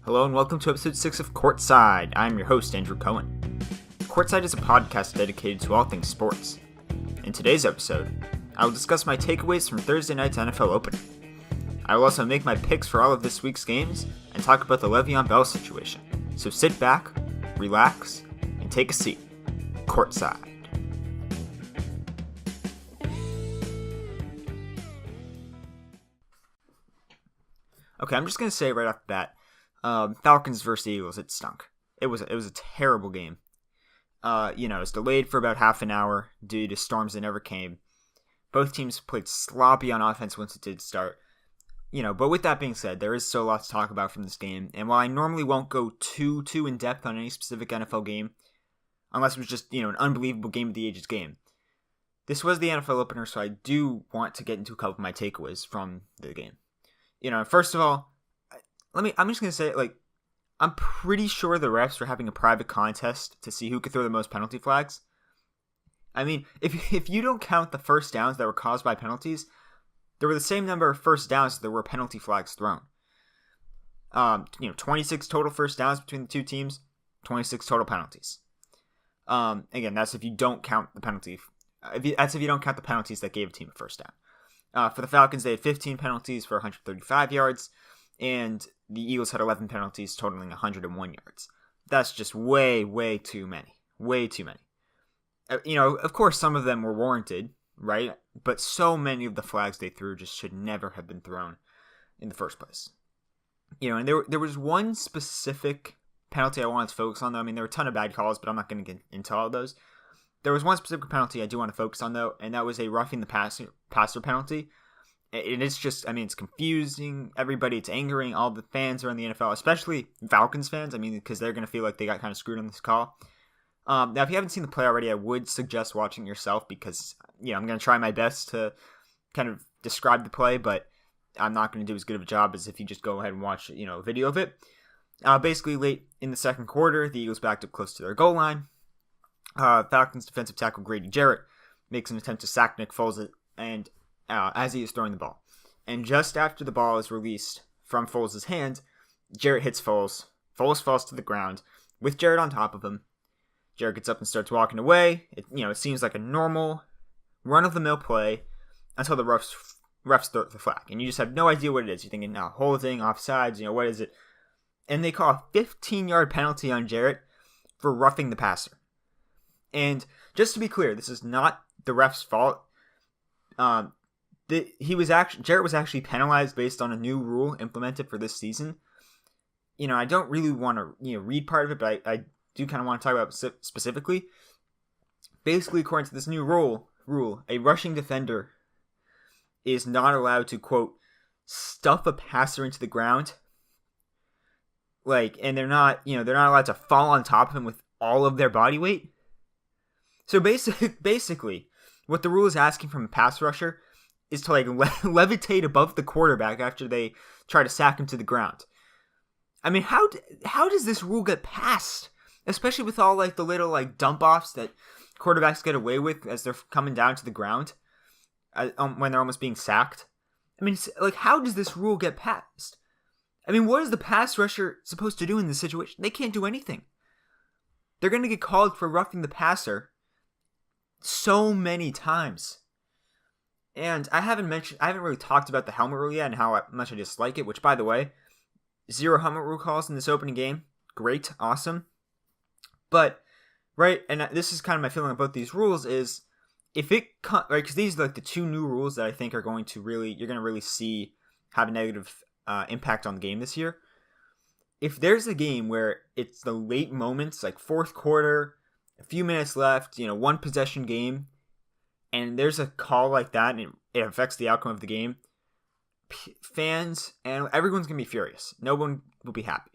Hello and welcome to episode 6 of Courtside. I'm your host, Andrew Cohen. Courtside is a podcast dedicated to all things sports. In today's episode, I will discuss my takeaways from Thursday night's NFL opener. I will also make my picks for all of this week's games and talk about the LeVeon Bell situation. So sit back, relax, and take a seat. Courtside. Okay, I'm just going to say right off the bat, Falcons versus Eagles, it stunk. It was a terrible game. It was delayed for about half an hour due to storms that never came. Both teams played sloppy on offense once it did start. But with that being said, there is still a lot to talk about from this game. And while I normally won't go too in depth on any specific NFL game, unless it was just, an unbelievable game of the ages game, this was the NFL opener, so I do want to get into a couple of my takeaways from the game. First of all, I'm just going to say, I'm pretty sure the refs were having a private contest to see who could throw the most penalty flags. I mean, if you don't count the first downs that were caused by penalties, there were the same number of first downs as there were penalty flags thrown. 26 total first downs between the two teams, 26 total penalties. Again, that's if you don't count the penalty. That's if you don't count the penalties that gave a team a first down. For the Falcons, they had 15 penalties for 135 yards, and the Eagles had 11 penalties totaling 101 yards. That's just way too many. Way too many. Of course, some of them were warranted, right? But so many of the flags they threw just should never have been thrown in the first place. And there was one specific penalty I wanted to focus on, though. I mean, there were a ton of bad calls, but I'm not going to get into all of those. There was one specific penalty I do want to focus on, though, and that was a roughing the passer penalty. And it's just, it's confusing everybody. It's angering all the fans around the NFL, especially Falcons fans. Because they're going to feel like they got kind of screwed on this call. Now, if you haven't seen the play already, I would suggest watching it yourself because, I'm going to try my best to kind of describe the play, but I'm not going to do as good of a job as if you just go ahead and watch, a video of it. Basically, late in the second quarter, the Eagles backed up close to their goal line. Falcons defensive tackle Grady Jarrett makes an attempt to sack Nick Foles and as he is throwing the ball. And just after the ball is released from Foles' hand, Jarrett hits Foles. Foles falls to the ground with Jarrett on top of him. Jarrett gets up and starts walking away. It seems like a normal run-of-the-mill play until the refs throw the flag. And you just have no idea what it is. You're thinking, holding, offsides, what is it? And they call a 15-yard penalty on Jarrett for roughing the passer. And just to be clear, this is not the ref's fault. Jarrett was actually penalized based on a new rule implemented for this season. I don't really want to read part of it, but I do kind of want to talk about it specifically. Basically, according to this new rule, a rushing defender is not allowed to, quote, stuff a passer into the ground. And they're not allowed to fall on top of him with all of their body weight. So basically, what the rule is asking from a pass rusher is to levitate above the quarterback after they try to sack him to the ground. How does this rule get passed? Especially with all the little dump offs that quarterbacks get away with as they're coming down to the ground when they're almost being sacked. How does this rule get passed? What is the pass rusher supposed to do in this situation? They can't do anything. They're going to get called for roughing the passer so many times. And I haven't really talked about the helmet rule yet and how much I dislike it, which, by the way, 0 helmet rule calls in this opening game. Great. Awesome. But, right, and this is kind of my feeling about these rules is if it, right, because these are the two new rules that I think are going to you're going to really see have a negative impact on the game this year. If there's a game where it's the late moments, fourth quarter, a few minutes left, one possession game, and there's a call like that and it affects the outcome of the game, fans and everyone's going to be furious. No one will be happy.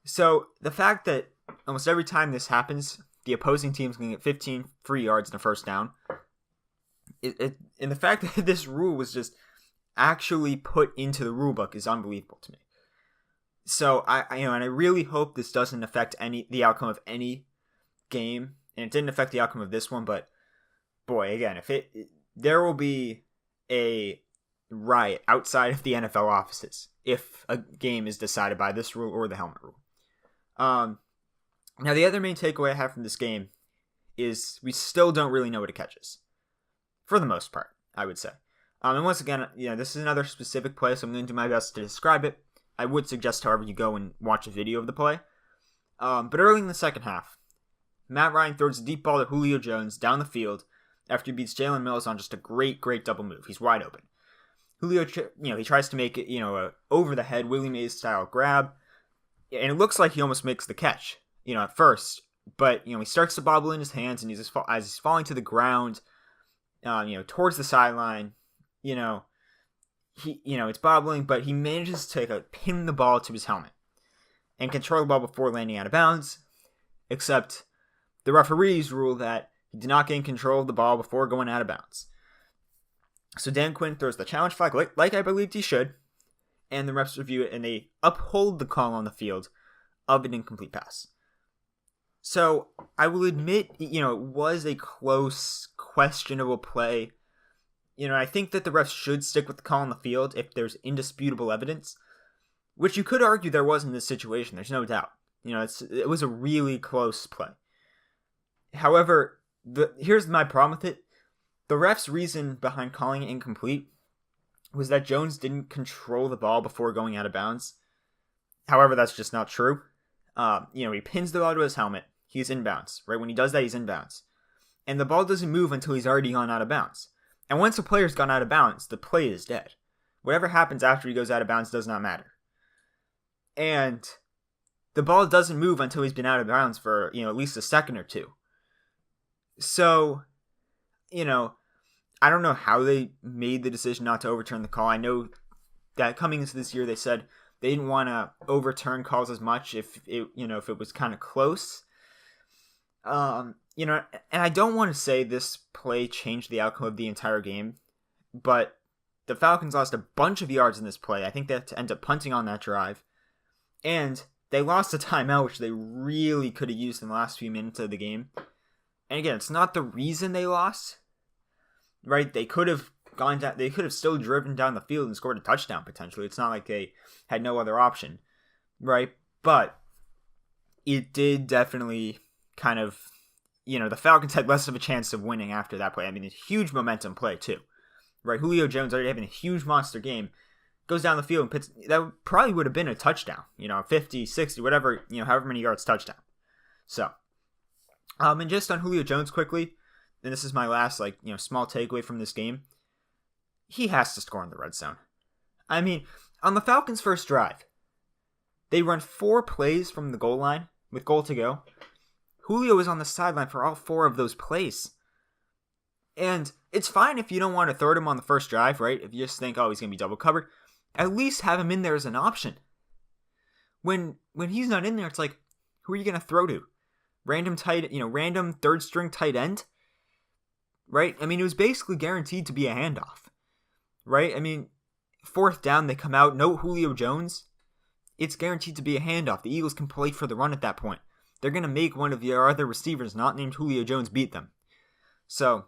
So the fact that almost every time this happens, the opposing team's going to get 15 free yards in a first down, and the fact that this rule was just actually put into the rule book is unbelievable to me. So I really hope this doesn't affect the outcome of any game, and it didn't affect the outcome of this one. But boy, again, there will be a riot outside of the NFL offices if a game is decided by this rule or the helmet rule. Now, the other main takeaway I have from this game is we still don't really know what it catches. For the most part, I would say. And once again, this is another specific play, so I'm going to do my best to describe it. I would suggest, however, you go and watch a video of the play. But early in the second half, Matt Ryan throws a deep ball to Julio Jones down the field after he beats Jalen Mills on just a great double move. He's wide open. Julio, he tries to make it, a over-the-head Willie Mays style grab, and it looks like he almost makes the catch, at first. But, he starts to bobble in his hands, and as he's falling to the ground, towards the sideline, it's bobbling, but he manages to pin the ball to his helmet and control the ball before landing out of bounds, except the referees rule that he did not gain control of the ball before going out of bounds. So Dan Quinn throws the challenge flag like I believed he should, and the refs review it, and they uphold the call on the field of an incomplete pass. So I will admit, it was a close, questionable play. I think that the refs should stick with the call on the field if there's indisputable evidence, which you could argue there was in this situation. There's no doubt. It was a really close play. However, here's my problem with it. The ref's reason behind calling it incomplete was that Jones didn't control the ball before going out of bounds. However, that's just not true. He pins the ball to his helmet. He's in bounds. Right when he does that, he's in bounds. And the ball doesn't move until he's already gone out of bounds. And once a player's gone out of bounds, the play is dead. Whatever happens after he goes out of bounds does not matter. And the ball doesn't move until he's been out of bounds for, at least a second or two. So, I don't know how they made the decision not to overturn the call. I know that coming into this year, they said they didn't want to overturn calls as much if it was kind of close. And I don't want to say this play changed the outcome of the entire game, but the Falcons lost a bunch of yards in this play. I think they had to end up punting on that drive, and they lost a timeout, which they really could have used in the last few minutes of the game. And again, it's not the reason they lost, right? They could have gone down. They could have still driven down the field and scored a touchdown potentially. It's not like they had no other option, right? But it did definitely kind of, the Falcons had less of a chance of winning after that play. I mean, a huge momentum play too, right? Julio Jones already having a huge monster game, goes down the field and puts, that probably would have been a touchdown, 50, 60, whatever, however many yards touchdown. So, and just on Julio Jones quickly, and this is my last, small takeaway from this game, he has to score in the red zone. I mean, on the Falcons' first drive, they run 4 plays from the goal line with goal to go. Julio is on the sideline for all 4 of those plays. And it's fine if you don't want to throw him on the first drive, right? If you just think, he's going to be double covered, at least have him in there as an option. When he's not in there, it's like, who are you going to throw to? Random third string tight end? Right? I mean, it was basically guaranteed to be a handoff. Right? I mean, 4th down, they come out, no Julio Jones. It's guaranteed to be a handoff. The Eagles can play for the run at that point. They're going to make one of your other receivers not named Julio Jones beat them. So,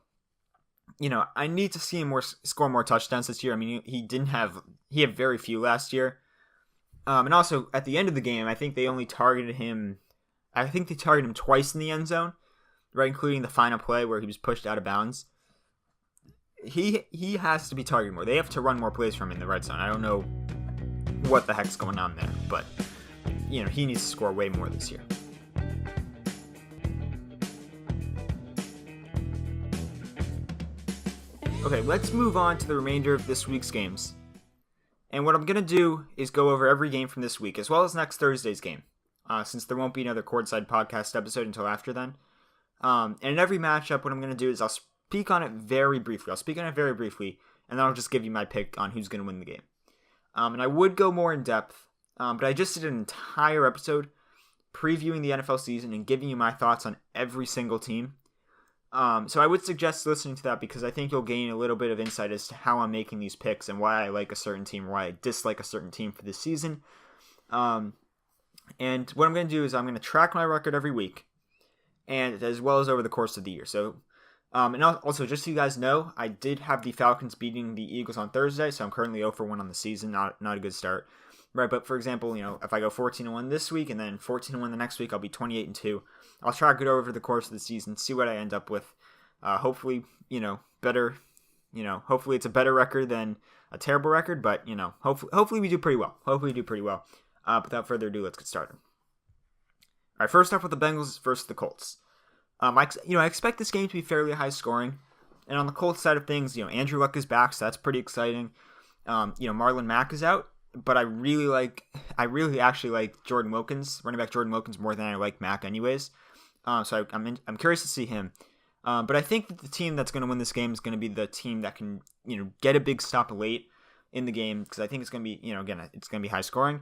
I need to see him score more touchdowns this year. I mean, he had very few last year. And also, at the end of the game, I think they only targeted him, twice in the end zone, right, including the final play where he was pushed out of bounds. He has to be targeted more. They have to run more plays from him in the red zone. I don't know what the heck's going on there, but, he needs to score way more this year. Okay, let's move on to the remainder of this week's games. And what I'm going to do is go over every game from this week, as well as next Thursday's game, since there won't be another Courtside podcast episode until after then. And in every matchup, what I'm going to do is I'll speak on it very briefly. And then I'll just give you my pick on who's going to win the game. And I would go more in depth, but I just did an entire episode previewing the NFL season and giving you my thoughts on every single team. So I would suggest listening to that because I think you'll gain a little bit of insight as to how I'm making these picks and why I like a certain team or why I dislike a certain team for this season. And what I'm going to do is I'm going to track my record every week, and as well as over the course of the year. So And also, just so you guys know, I did have the Falcons beating the Eagles on Thursday, so I'm currently 0-1 on the season. Not a good start. Right, but for example, if I go 14-1 this week and then 14-1 the next week, I'll be 28-2. I'll track it over the course of the season, see what I end up with. Hopefully, better. Hopefully it's a better record than a terrible record, but hopefully we do pretty well. Without further ado, let's get started. All right, first off with the Bengals versus the Colts. I expect this game to be fairly high scoring, and on the Colts side of things, Andrew Luck is back, so that's pretty exciting. Marlon Mack is out. But I really actually like Jordan Wilkins, running back Jordan Wilkins, more than I like Mack anyways. So I'm curious to see him. But I think that the team that's going to win this game is going to be the team that can, get a big stop late in the game, because I think it's going to be, it's going to be high scoring.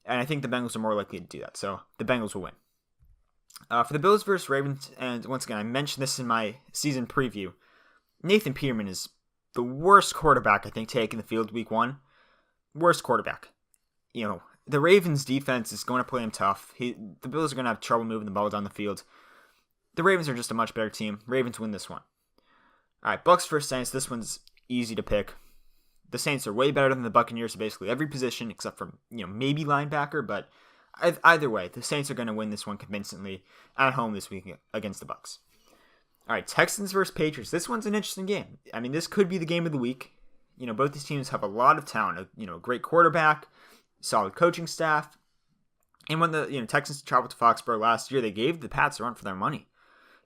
And I think the Bengals are more likely to do that. So the Bengals will win. For the Bills versus Ravens, and once again, I mentioned this in my season preview, Nathan Peterman is the worst quarterback, I think, taking the field week 1. Worst quarterback. The Ravens defense is going to play him tough. The Bills are going to have trouble moving the ball down the field. The Ravens are just a much better team. Ravens win this one. All right, Bucs versus Saints. This one's easy to pick. The Saints are way better than the Buccaneers at basically every position except for, maybe linebacker, but either way, the Saints are going to win this one convincingly at home this week against the Bucs. All right, Texans versus Patriots. This one's an interesting game. I mean, this could be the game of the week. Both these teams have a lot of talent. A great quarterback, solid coaching staff. And when the Texans traveled to Foxborough last year, they gave the Pats a run for their money.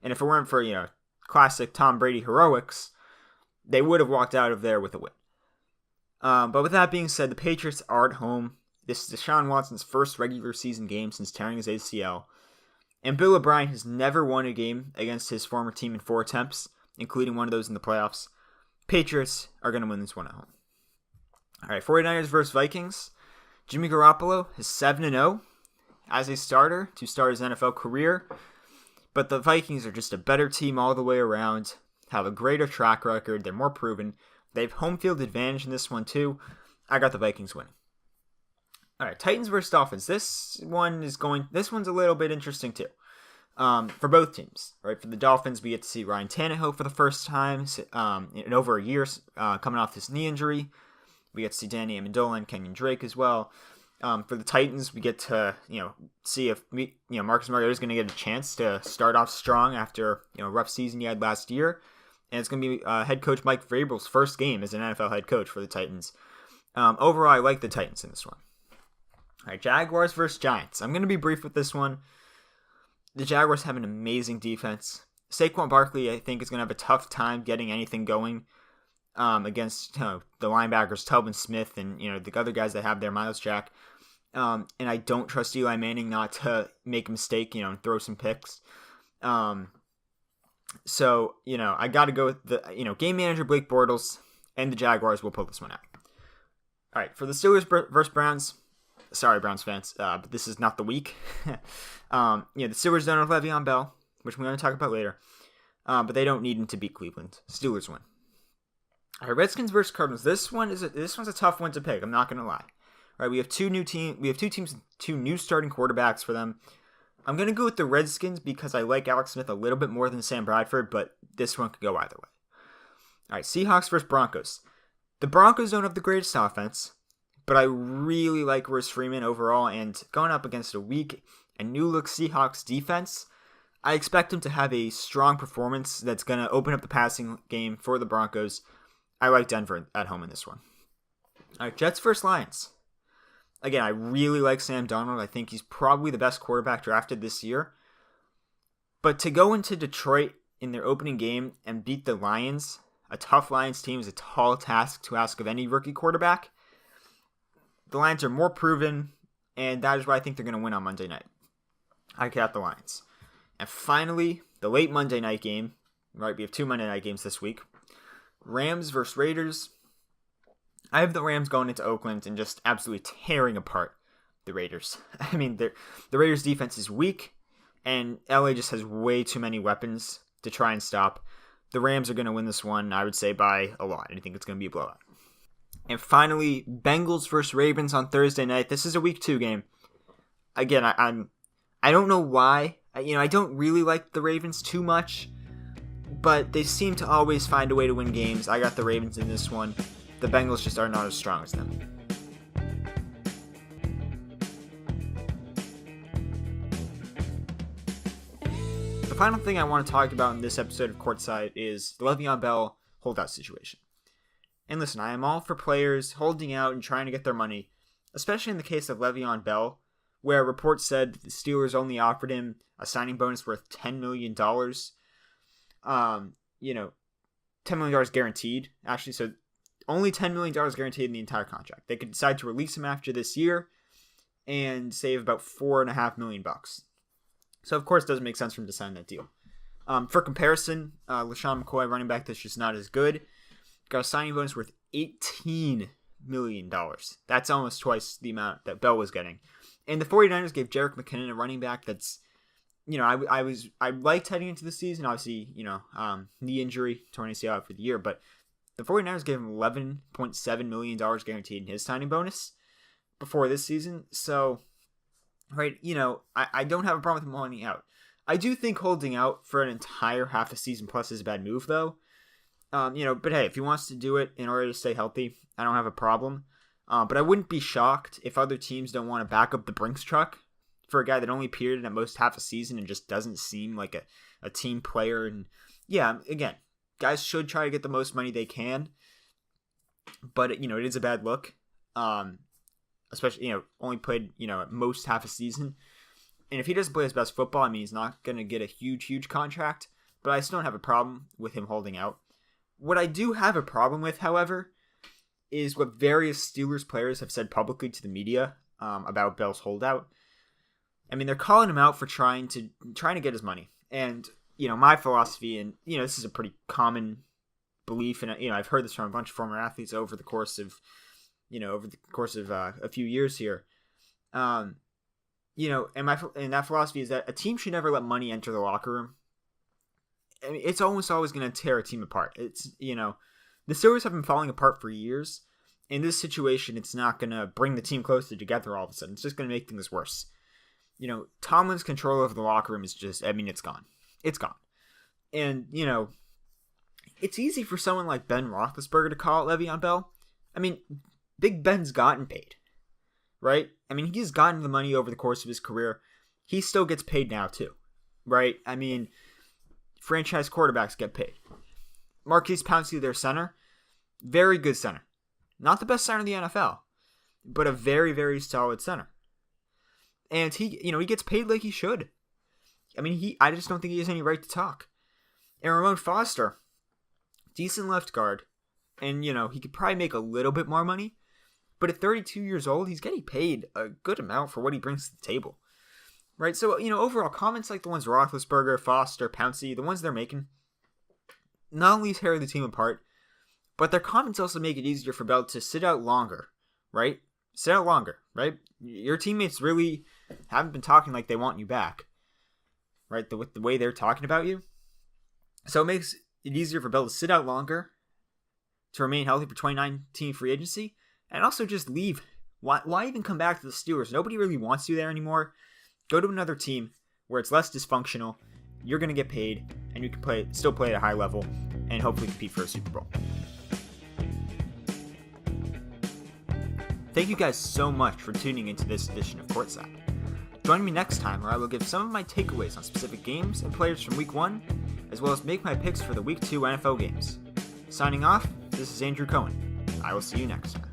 And if it weren't for classic Tom Brady heroics, they would have walked out of there with a win. But with that being said, the Patriots are at home. This is Deshaun Watson's first regular season game since tearing his ACL. And Bill O'Brien has never won a game against his former team in 4 attempts, including one of those in the playoffs. Patriots are going to win this one at home. All right, 49ers versus Vikings. Jimmy Garoppolo is 7-0 as a starter to start his NFL career. But the Vikings are just a better team all the way around, have a greater track record, they're more proven. They have home field advantage in this one too. I got the Vikings winning. All right, Titans versus Dolphins. This one's a little bit interesting too. For both teams, right? For the Dolphins, we get to see Ryan Tannehill for the first time in over a year, coming off this knee injury. We get to see Danny Amendola and Kenyon Drake as well. For the Titans, we get to see if Marcus Mariota is going to get a chance to start off strong after a rough season he had last year, and it's going to be head coach Mike Vrabel's first game as an NFL head coach for the Titans. Overall, I like the Titans in this one. All right, Jaguars versus Giants. I'm going to be brief with this one. The Jaguars have an amazing defense. Saquon Barkley, I think, is going to have a tough time getting anything going against the linebackers, Telvin Smith, and the other guys that have there, Miles Jack. And I don't trust Eli Manning not to make a mistake, and throw some picks. So, I got to go with the, game manager Blake Bortles, and the Jaguars will pull this one out. All right, for the Steelers versus Browns. Sorry, Browns fans, but this is not the week. The Steelers don't have Le'Veon Bell, which we're going to talk about later. But they don't need him to beat Cleveland. Steelers win. All right, Redskins versus Cardinals. This one's a tough one to pick. I'm not going to lie. All right, we have two teams with 2 new starting quarterbacks for them. I'm going to go with the Redskins because I like Alex Smith a little bit more than Sam Bradford, but this one could go either way. All right, Seahawks versus Broncos. The Broncos don't have the greatest offense, but I really like Royce Freeman overall, and going up against a weak and new-look Seahawks defense, I expect him to have a strong performance that's going to open up the passing game for the Broncos. I like Denver at home in this one. All right, Jets versus Lions. Again, I really like Sam Darnold. I think he's probably the best quarterback drafted this year. But to go into Detroit in their opening game and beat the Lions, a tough Lions team, is a tall task to ask of any rookie quarterback. The Lions are more proven, and that is why I think they're going to win on Monday night. I got the Lions. And finally, the late Monday night game. Right, we have 2 Monday night games this week. Rams versus Raiders. I have the Rams going into Oakland and just absolutely tearing apart the Raiders. I mean, the Raiders' defense is weak, and LA just has way too many weapons to try and stop. The Rams are going to win this one, I would say, by a lot. I think it's going to be a blowout. And finally, Bengals versus Ravens on Thursday night. This is a week 2 game. Again, I don't know why. I don't really like the Ravens too much. but they seem to always find a way to win games. I got the Ravens in this one. The Bengals just are not as strong as them. The final thing I want to talk about in this episode of Courtside is the LeVeon Bell holdout situation. And listen, I am all for players holding out and trying to get their money, especially in the case of LeVeon Bell, where reports said the Steelers only offered him a signing bonus worth $10 million. $10 million guaranteed, actually, so only $10 million guaranteed in the entire contract. They could decide to release him after this year and save about $4.5 million. So, of course, it doesn't make sense for him to sign that deal. For comparison, LaShawn McCoy, running back that's just not as good, got a signing bonus worth $18 million. That's almost twice the amount that Bell was getting. And the 49ers gave Jerick McKinnon a running back that's, I liked heading into the season. Obviously, knee injury, torn ACL out for the year, but the 49ers gave him $11.7 million guaranteed in his signing bonus before this season. So, right, I don't have a problem with him holding out. I do think holding out for an entire half a season plus is a bad move, though. But hey, if he wants to do it in order to stay healthy, I don't have a problem. But I wouldn't be shocked if other teams don't want to back up the Brinks truck for a guy that only appeared in at most half a season and just doesn't seem like a team player. And yeah, again, guys should try to get the most money they can, but it is a bad look. Especially, only played, at most half a season. And if he doesn't play his best football, he's not going to get a huge contract, but I still don't have a problem with him holding out. What I do have a problem with, however, is what various Steelers players have said publicly to the media about Bell's holdout. They're calling him out for trying to get his money. And, my philosophy, and, this is a pretty common belief, and, I've heard this from a bunch of former athletes over the course of, a few years here. And that philosophy is that a team should never let money enter the locker room. It's almost always going to tear a team apart. It's, the Steelers have been falling apart for years. In this situation, it's not going to bring the team closer together all of a sudden. It's just going to make things worse. Tomlin's control over the locker room is just, it's gone. It's gone. And, it's easy for someone like Ben Roethlisberger to call out Le'Veon Bell. Big Ben's gotten paid, right? He's gotten the money over the course of his career. He still gets paid now, too, right? Franchise quarterbacks get paid. Marquise Pouncey, their center, very good center. Not the best center in the NFL, but a very, very solid center. And he gets paid like he should. I just don't think he has any right to talk. And Ramon Foster, decent left guard, and, he could probably make a little bit more money. But at 32 years old, he's getting paid a good amount for what he brings to the table. Right? So, overall, comments like the ones Roethlisberger, Foster, Pouncey, the ones they're making, not only tear the team apart, but their comments also make it easier for Bell to sit out longer, right? Sit out longer, right? Your teammates really haven't been talking like they want you back, right? With the way they're talking about you. So it makes it easier for Bell to sit out longer, to remain healthy for 2019 free agency, and also just leave. Why even come back to the Steelers? Nobody really wants you there anymore. Go to another team where it's less dysfunctional. You're going to get paid, and you can still play at a high level, and hopefully compete for a Super Bowl. Thank you guys so much for tuning into this edition of Courtside. Join me next time where I will give some of my takeaways on specific games and players from Week 1, as well as make my picks for the Week 2 NFL games. Signing off, this is Andrew Cohen. I will see you next time.